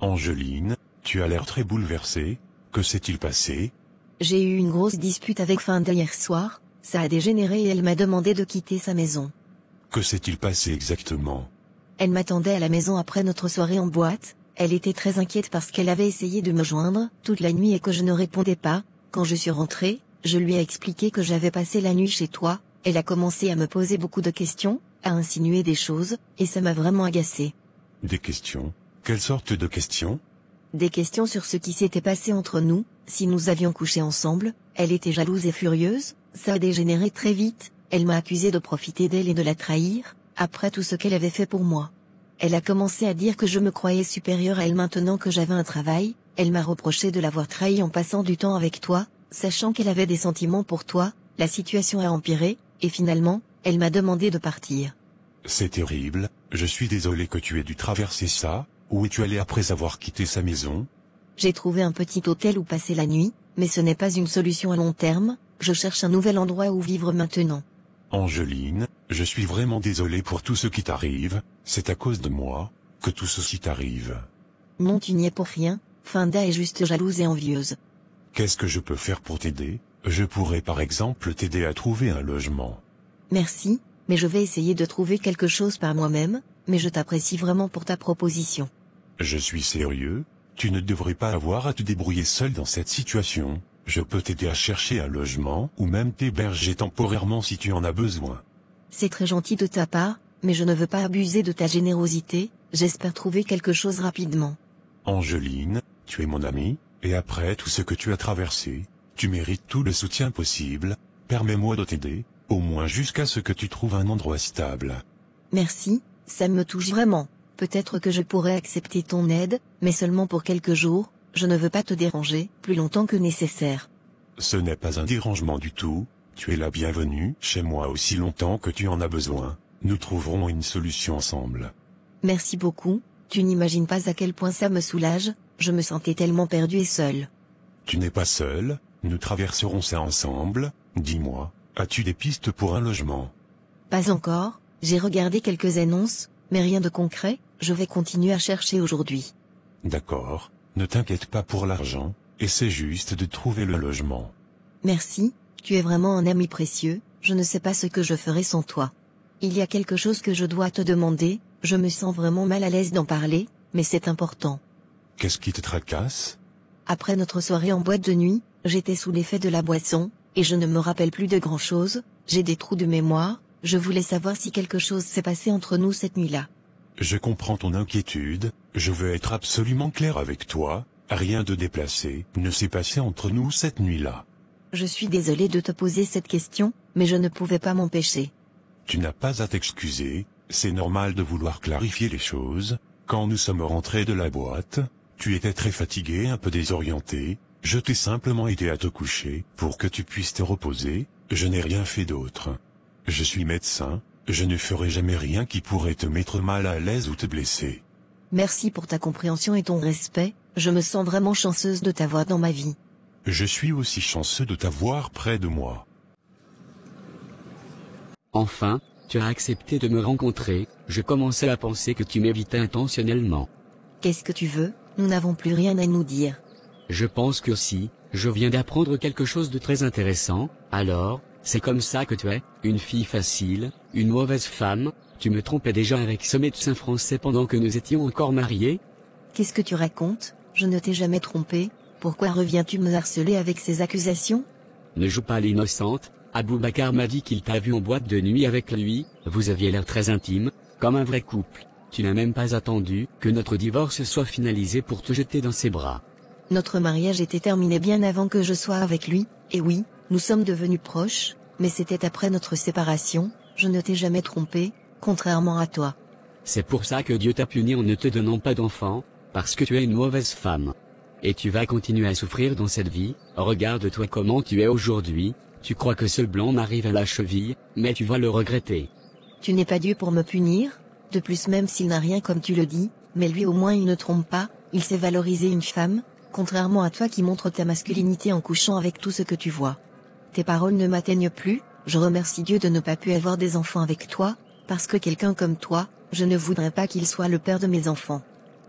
Angeline, tu as l'air très bouleversée, que s'est-il passé? J'ai eu une grosse dispute avec Fanda hier soir, ça a dégénéré et elle m'a demandé de quitter sa maison. Que s'est-il passé exactement? Elle m'attendait à la maison après notre soirée en boîte, elle était très inquiète parce qu'elle avait essayé de me joindre toute la nuit et que je ne répondais pas. Quand je suis rentrée, je lui ai expliqué que j'avais passé la nuit chez toi, elle a commencé à me poser beaucoup de questions, à insinuer des choses, et ça m'a vraiment agacée. Des questions? Quelle sorte de questions? Des questions sur ce qui s'était passé entre nous, si nous avions couché ensemble. Elle était jalouse et furieuse, ça a dégénéré très vite, elle m'a accusé de profiter d'elle et de la trahir, après tout ce qu'elle avait fait pour moi. Elle a commencé à dire que je me croyais supérieure à elle maintenant que j'avais un travail, elle m'a reproché de l'avoir trahi en passant du temps avec toi, sachant qu'elle avait des sentiments pour toi, la situation a empiré, et finalement, elle m'a demandé de partir. C'est terrible, je suis désolé que tu aies dû traverser ça. Où es-tu allé après avoir quitté sa maison? J'ai trouvé un petit hôtel où passer la nuit, mais ce n'est pas une solution à long terme, je cherche un nouvel endroit où vivre maintenant. Angeline, je suis vraiment désolé pour tout ce qui t'arrive, c'est à cause de moi que tout ceci t'arrive. Non, tu n'y es pour rien, Fanda est juste jalouse et envieuse. Qu'est-ce que je peux faire pour t'aider? Je pourrais par exemple t'aider à trouver un logement. Merci, mais je vais essayer de trouver quelque chose par moi-même, mais je t'apprécie vraiment pour ta proposition. Je suis sérieux, tu ne devrais pas avoir à te débrouiller seul dans cette situation. Je peux t'aider à chercher un logement ou même t'héberger temporairement si tu en as besoin. C'est très gentil de ta part, mais je ne veux pas abuser de ta générosité, j'espère trouver quelque chose rapidement. Angeline, tu es mon amie, et après tout ce que tu as traversé, tu mérites tout le soutien possible, permets-moi de t'aider, au moins jusqu'à ce que tu trouves un endroit stable. Merci, ça me touche vraiment. Peut-être que je pourrais accepter ton aide, mais seulement pour quelques jours, je ne veux pas te déranger plus longtemps que nécessaire. Ce n'est pas un dérangement du tout, tu es la bienvenue chez moi aussi longtemps que tu en as besoin, nous trouverons une solution ensemble. Merci beaucoup, tu n'imagines pas à quel point ça me soulage, je me sentais tellement perdue et seule. Tu n'es pas seule, nous traverserons ça ensemble, dis-moi, as-tu des pistes pour un logement? Pas encore, j'ai regardé quelques annonces, mais rien de concret, je vais continuer à chercher aujourd'hui. D'accord, ne t'inquiète pas pour l'argent, essaie juste de trouver le logement. Merci, tu es vraiment un ami précieux, je ne sais pas ce que je ferais sans toi. Il y a quelque chose que je dois te demander, je me sens vraiment mal à l'aise d'en parler, mais c'est important. Qu'est-ce qui te tracasse? Après notre soirée en boîte de nuit, j'étais sous l'effet de la boisson, et je ne me rappelle plus de grand-chose, j'ai des trous de mémoire, je voulais savoir si quelque chose s'est passé entre nous cette nuit-là. Je comprends ton inquiétude, je veux être absolument clair avec toi, rien de déplacé ne s'est passé entre nous cette nuit-là. Je suis désolée de te poser cette question, mais je ne pouvais pas m'empêcher. Tu n'as pas à t'excuser, c'est normal de vouloir clarifier les choses. Quand nous sommes rentrés de la boîte, tu étais très fatigué, un peu désorienté, je t'ai simplement aidé à te coucher pour que tu puisses te reposer, je n'ai rien fait d'autre. Je suis médecin, je ne ferai jamais rien qui pourrait te mettre mal à l'aise ou te blesser. Merci pour ta compréhension et ton respect, je me sens vraiment chanceuse de t'avoir dans ma vie. Je suis aussi chanceux de t'avoir près de moi. Enfin, tu as accepté de me rencontrer, je commençais à penser que tu m'évitais intentionnellement. Qu'est-ce que tu veux? Nous n'avons plus rien à nous dire. Je pense que si, je viens d'apprendre quelque chose de très intéressant, alors, c'est comme ça que tu es, une fille facile, une mauvaise femme, tu me trompais déjà avec ce médecin français pendant que nous étions encore mariés? Qu'est-ce que tu racontes? Je ne t'ai jamais trompé, pourquoi reviens-tu me harceler avec ces accusations? Ne joue pas l'innocente, Aboubacar m'a dit qu'il t'a vu en boîte de nuit avec lui, vous aviez l'air très intime, comme un vrai couple. Tu n'as même pas attendu que notre divorce soit finalisé pour te jeter dans ses bras. Notre mariage était terminé bien avant que je sois avec lui, et oui, nous sommes devenus proches, mais c'était après notre séparation, je ne t'ai jamais trompé, contrairement à toi. C'est pour ça que Dieu t'a puni en ne te donnant pas d'enfant, parce que tu es une mauvaise femme. Et tu vas continuer à souffrir dans cette vie, regarde-toi comment tu es aujourd'hui, tu crois que ce blanc m'arrive à la cheville, mais tu vas le regretter. Tu n'es pas Dieu pour me punir, de plus même s'il n'a rien comme tu le dis, mais lui au moins il ne trompe pas, il sait valoriser une femme, contrairement à toi qui montres ta masculinité en couchant avec tout ce que tu vois. Tes paroles ne m'atteignent plus, je remercie Dieu de ne pas pu avoir des enfants avec toi, parce que quelqu'un comme toi, je ne voudrais pas qu'il soit le père de mes enfants.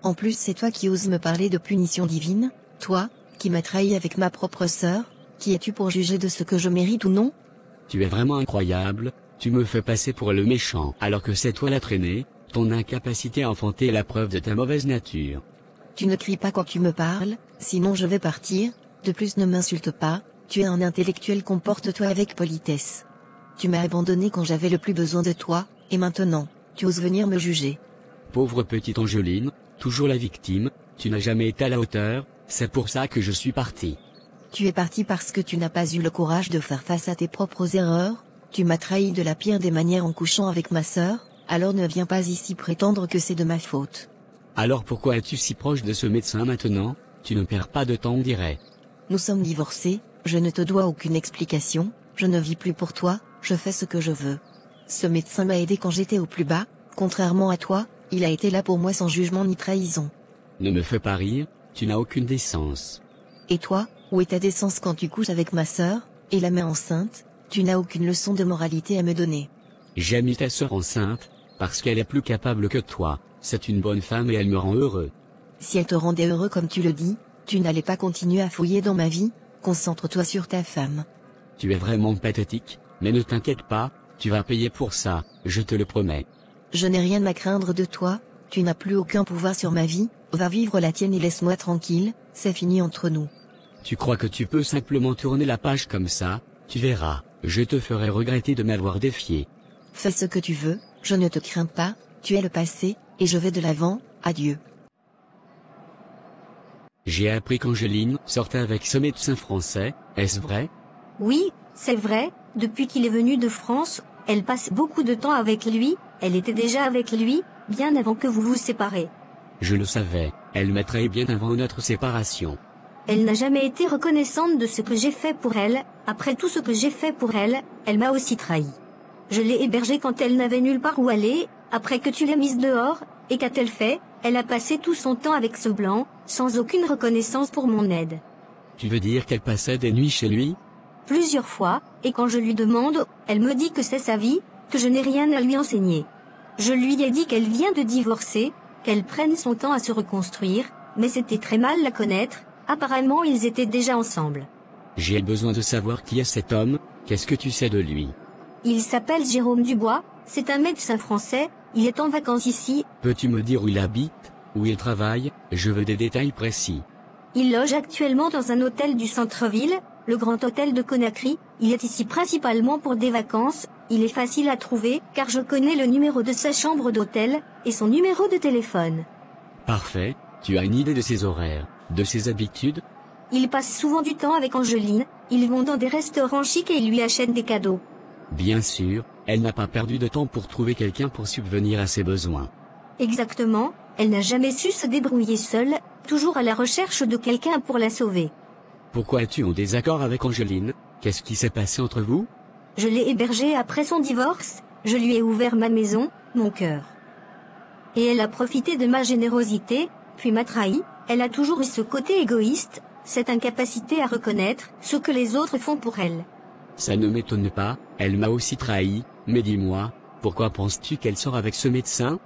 En plus c'est toi qui oses me parler de punition divine, toi, qui m'as trahi avec ma propre sœur, qui es-tu pour juger de ce que je mérite ou non? Tu es vraiment incroyable, tu me fais passer pour le méchant alors que c'est toi la traînée, ton incapacité à enfanter est la preuve de ta mauvaise nature. Tu ne cries pas quand tu me parles, sinon je vais partir, de plus ne m'insulte pas, tu es un intellectuel, comporte-toi avec politesse. Tu m'as abandonné quand j'avais le plus besoin de toi, et maintenant, tu oses venir me juger. Pauvre petite Angeline, toujours la victime, tu n'as jamais été à la hauteur, c'est pour ça que je suis parti. Tu es parti parce que tu n'as pas eu le courage de faire face à tes propres erreurs, tu m'as trahi de la pire des manières en couchant avec ma sœur, alors ne viens pas ici prétendre que c'est de ma faute. Alors pourquoi es-tu si proche de ce médecin maintenant? Tu ne perds pas de temps, on dirait. Nous sommes divorcés, je ne te dois aucune explication, je ne vis plus pour toi, je fais ce que je veux. Ce médecin m'a aidé quand j'étais au plus bas, contrairement à toi, il a été là pour moi sans jugement ni trahison. Ne me fais pas rire, tu n'as aucune décence. Et toi, où est ta décence quand tu couches avec ma sœur, et la mets enceinte? Tu n'as aucune leçon de moralité à me donner. J'ai mis ta sœur enceinte, parce qu'elle est plus capable que toi, c'est une bonne femme et elle me rend heureux. Si elle te rendait heureux comme tu le dis, tu n'allais pas continuer à fouiller dans ma vie, concentre-toi sur ta femme. Tu es vraiment pathétique, mais ne t'inquiète pas, tu vas payer pour ça, je te le promets. Je n'ai rien à craindre de toi, tu n'as plus aucun pouvoir sur ma vie, va vivre la tienne et laisse-moi tranquille, c'est fini entre nous. Tu crois que tu peux simplement tourner la page comme ça? Tu verras, je te ferai regretter de m'avoir défié. Fais ce que tu veux, je ne te crains pas, tu es le passé, et je vais de l'avant, adieu. J'ai appris qu'Angeline sortait avec ce médecin français, est-ce vrai? Oui, c'est vrai, depuis qu'il est venu de France, elle passe beaucoup de temps avec lui, elle était déjà avec lui, bien avant que vous vous séparez. Je le savais, elle m'a trahi bien avant notre séparation. Elle n'a jamais été reconnaissante de ce que j'ai fait pour elle, après tout ce que j'ai fait pour elle, elle m'a aussi trahi. Je l'ai hébergée quand elle n'avait nulle part où aller, après que tu l'as mise dehors, et qu'a-t-elle fait? Elle a passé tout son temps avec ce blanc, sans aucune reconnaissance pour mon aide. Tu veux dire qu'elle passait des nuits chez lui? Plusieurs fois, et quand je lui demande, elle me dit que c'est sa vie, que je n'ai rien à lui enseigner. Je lui ai dit qu'elle vient de divorcer, qu'elle prenne son temps à se reconstruire, mais c'était très mal la connaître, apparemment ils étaient déjà ensemble. J'ai besoin de savoir qui est cet homme, qu'est-ce que tu sais de lui? Il s'appelle Jérôme Dubois, c'est un médecin français, il est en vacances ici. Peux-tu me dire où il habite, où il travaille? Je veux des détails précis. Il loge actuellement dans un hôtel du centre-ville, le Grand Hôtel de Conakry. Il est ici principalement pour des vacances, il est facile à trouver car je connais le numéro de sa chambre d'hôtel, et son numéro de téléphone. Parfait, tu as une idée de ses horaires, de ses habitudes? Il passe souvent du temps avec Angeline, ils vont dans des restaurants chics et ils lui achètent des cadeaux. Bien sûr, elle n'a pas perdu de temps pour trouver quelqu'un pour subvenir à ses besoins. Exactement, elle n'a jamais su se débrouiller seule, toujours à la recherche de quelqu'un pour la sauver. Pourquoi es-tu en désaccord avec Angeline? Qu'est-ce qui s'est passé entre vous? Je l'ai hébergée après son divorce, je lui ai ouvert ma maison, mon cœur. Et elle a profité de ma générosité, puis m'a trahi. Elle a toujours eu ce côté égoïste, cette incapacité à reconnaître ce que les autres font pour elle. Ça ne m'étonne pas, elle m'a aussi trahi, mais dis-moi, pourquoi penses-tu qu'elle sort avec ce médecin?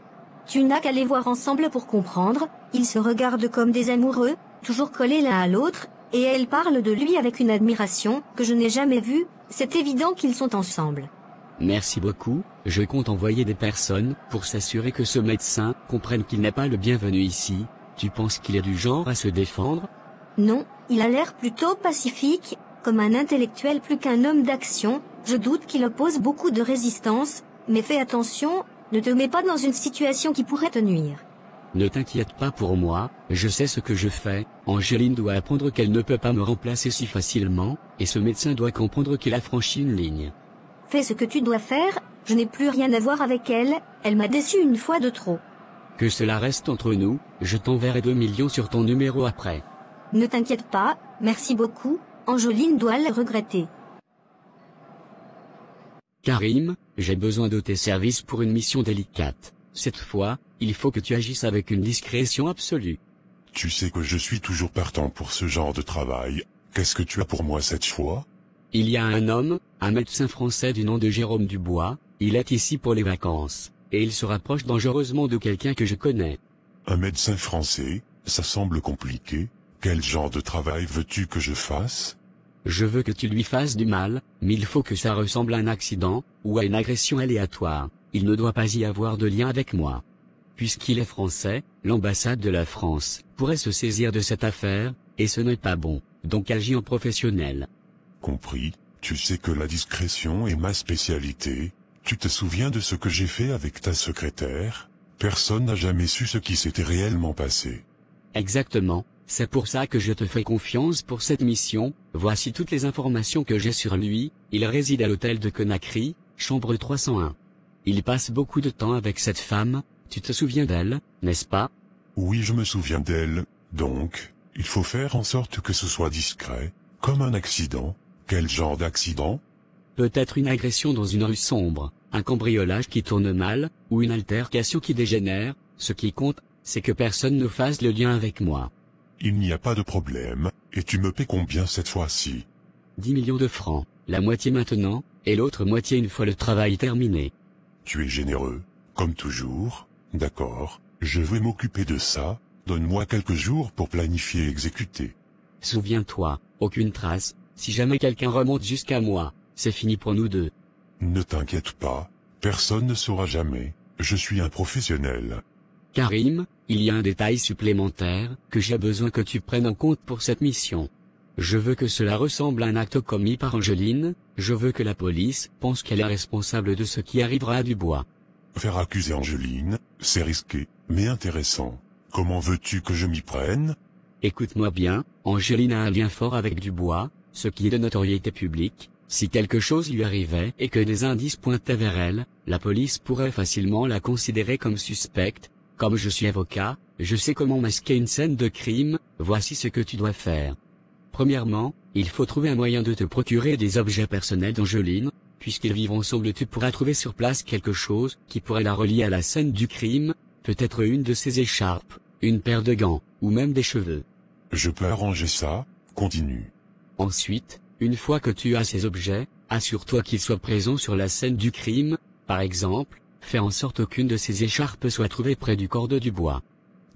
Tu n'as qu'à les voir ensemble pour comprendre, ils se regardent comme des amoureux, toujours collés l'un à l'autre, et elle parle de lui avec une admiration que je n'ai jamais vue, c'est évident qu'ils sont ensemble. Merci beaucoup, je compte envoyer des personnes pour s'assurer que ce médecin comprenne qu'il n'est pas le bienvenu ici. Tu penses qu'il est du genre à se défendre? Non, il a l'air plutôt pacifique, comme un intellectuel plus qu'un homme d'action. Je doute qu'il oppose beaucoup de résistance, mais fais attention, ne te mets pas dans une situation qui pourrait te nuire. Ne t'inquiète pas pour moi, je sais ce que je fais. Angeline doit apprendre qu'elle ne peut pas me remplacer si facilement, et ce médecin doit comprendre qu'il a franchi une ligne. Fais ce que tu dois faire, je n'ai plus rien à voir avec elle, elle m'a déçu une fois de trop. Que cela reste entre nous, je t'enverrai 2 millions sur ton numéro après. Ne t'inquiète pas, merci beaucoup, Angeline doit le regretter. Karim, j'ai besoin de tes services pour une mission délicate. Cette fois, il faut que tu agisses avec une discrétion absolue. Tu sais que je suis toujours partant pour ce genre de travail. Qu'est-ce que tu as pour moi cette fois? Il y a un homme, un médecin français du nom de Jérôme Dubois, il est ici pour les vacances, et il se rapproche dangereusement de quelqu'un que je connais. Un médecin français, ça semble compliqué. Quel genre de travail veux-tu que je fasse? Je veux que tu lui fasses du mal, mais il faut que ça ressemble à un accident, ou à une agression aléatoire. Il ne doit pas y avoir de lien avec moi. Puisqu'il est français, l'ambassade de la France pourrait se saisir de cette affaire, et ce n'est pas bon, donc agis en professionnel. Compris, tu sais que la discrétion est ma spécialité. Tu te souviens de ce que j'ai fait avec ta secrétaire? Personne n'a jamais su ce qui s'était réellement passé. Exactement, c'est pour ça que je te fais confiance pour cette mission. Voici toutes les informations que j'ai sur lui. Il réside à l'hôtel de Conakry, chambre 301. Il passe beaucoup de temps avec cette femme. Tu te souviens d'elle, n'est-ce pas? Oui, je me souviens d'elle. Donc, il faut faire en sorte que ce soit discret, comme un accident. Quel genre d'accident? Peut-être une agression dans une rue sombre, un cambriolage qui tourne mal, ou une altercation qui dégénère. Ce qui compte, c'est que personne ne fasse le lien avec moi. Il n'y a pas de problème, et tu me paies combien cette fois-ci? 10 millions de francs, la moitié maintenant, et l'autre moitié une fois le travail terminé. Tu es généreux, comme toujours. D'accord, je vais m'occuper de ça. Donne-moi quelques jours pour planifier et exécuter. Souviens-toi, aucune trace. Si jamais quelqu'un remonte jusqu'à moi, c'est fini pour nous deux. Ne t'inquiète pas, personne ne saura jamais. Je suis un professionnel. Karim, il y a un détail supplémentaire que j'ai besoin que tu prennes en compte pour cette mission. Je veux que cela ressemble à un acte commis par Angeline. Je veux que la police pense qu'elle est responsable de ce qui arrivera à Dubois. Faire accuser Angeline, c'est risqué, mais intéressant. Comment veux-tu que je m'y prenne? Écoute-moi bien, Angeline a un lien fort avec Dubois, ce qui est de notoriété publique. Si quelque chose lui arrivait et que des indices pointaient vers elle, la police pourrait facilement la considérer comme suspecte. Comme je suis avocat, je sais comment masquer une scène de crime. Voici ce que tu dois faire. Premièrement, il faut trouver un moyen de te procurer des objets personnels d'Angeline. Puisqu'ils vivent ensemble, tu pourras trouver sur place quelque chose qui pourrait la relier à la scène du crime, peut-être une de ses écharpes, une paire de gants, ou même des cheveux. Je peux arranger ça, continue. Ensuite, une fois que tu as ces objets, assure-toi qu'ils soient présents sur la scène du crime. Par exemple, fais en sorte qu'une de ces écharpes soit trouvée près du corps de Dubois.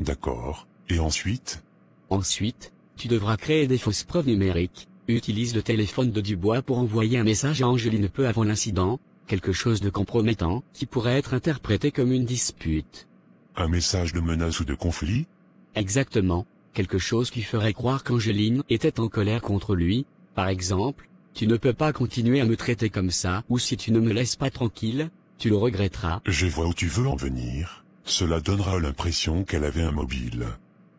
D'accord, et ensuite? Ensuite, tu devras créer des fausses preuves numériques. Utilise le téléphone de Dubois pour envoyer un message à Angeline peu avant l'incident, quelque chose de compromettant qui pourrait être interprété comme une dispute. Un message de menace ou de conflit? Exactement, quelque chose qui ferait croire qu'Angeline était en colère contre lui. Par exemple, tu ne peux pas continuer à me traiter comme ça, ou si tu ne me laisses pas tranquille, tu le regretteras. Je vois où tu veux en venir. Cela donnera l'impression qu'elle avait un mobile.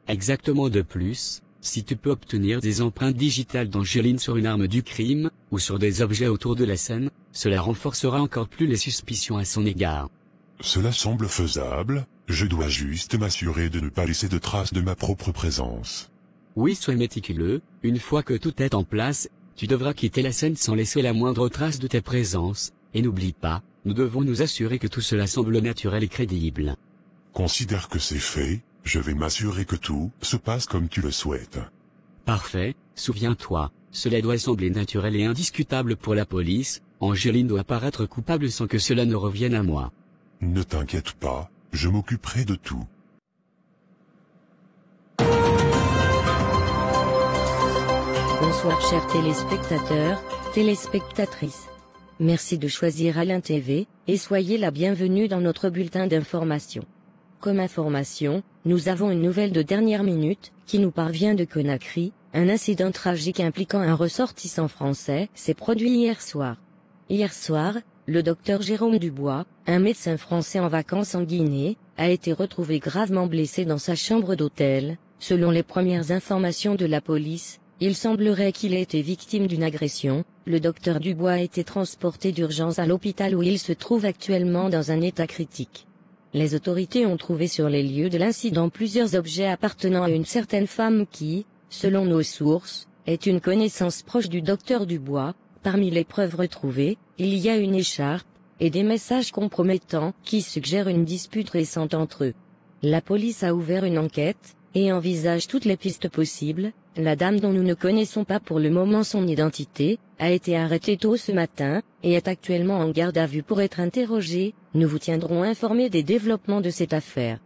Exactement. De plus, si tu peux obtenir des empreintes digitales d'Angeline sur une arme du crime, ou sur des objets autour de la scène, cela renforcera encore plus les suspicions à son égard. Cela semble faisable, je dois juste m'assurer de ne pas laisser de traces de ma propre présence. Oui, sois méticuleux, une fois que tout est en place, tu devras quitter la scène sans laisser la moindre trace de ta présence, et n'oublie pas, nous devons nous assurer que tout cela semble naturel et crédible. Considère que c'est fait. Je vais m'assurer que tout se passe comme tu le souhaites. Parfait, souviens-toi, cela doit sembler naturel et indiscutable pour la police. Angeline doit paraître coupable sans que cela ne revienne à moi. Ne t'inquiète pas, je m'occuperai de tout. Bonsoir chers téléspectateurs, téléspectatrices. Merci de choisir Alain TV, et soyez la bienvenue dans notre bulletin d'information. Comme information, nous avons une nouvelle de dernière minute, qui nous parvient de Conakry. Un incident tragique impliquant un ressortissant français s'est produit hier soir. Hier soir, le docteur Jérôme Dubois, un médecin français en vacances en Guinée, a été retrouvé gravement blessé dans sa chambre d'hôtel. Selon les premières informations de la police, il semblerait qu'il ait été victime d'une agression. Le docteur Dubois a été transporté d'urgence à l'hôpital où il se trouve actuellement dans un état critique. Les autorités ont trouvé sur les lieux de l'incident plusieurs objets appartenant à une certaine femme qui, selon nos sources, est une connaissance proche du docteur Dubois. Parmi les preuves retrouvées, il y a une écharpe, et des messages compromettants qui suggèrent une dispute récente entre eux. La police a ouvert une enquête, et envisage toutes les pistes possibles. La dame dont nous ne connaissons pas pour le moment son identité, a été arrêtée tôt ce matin, et est actuellement en garde à vue pour être interrogée. Nous vous tiendrons informés des développements de cette affaire.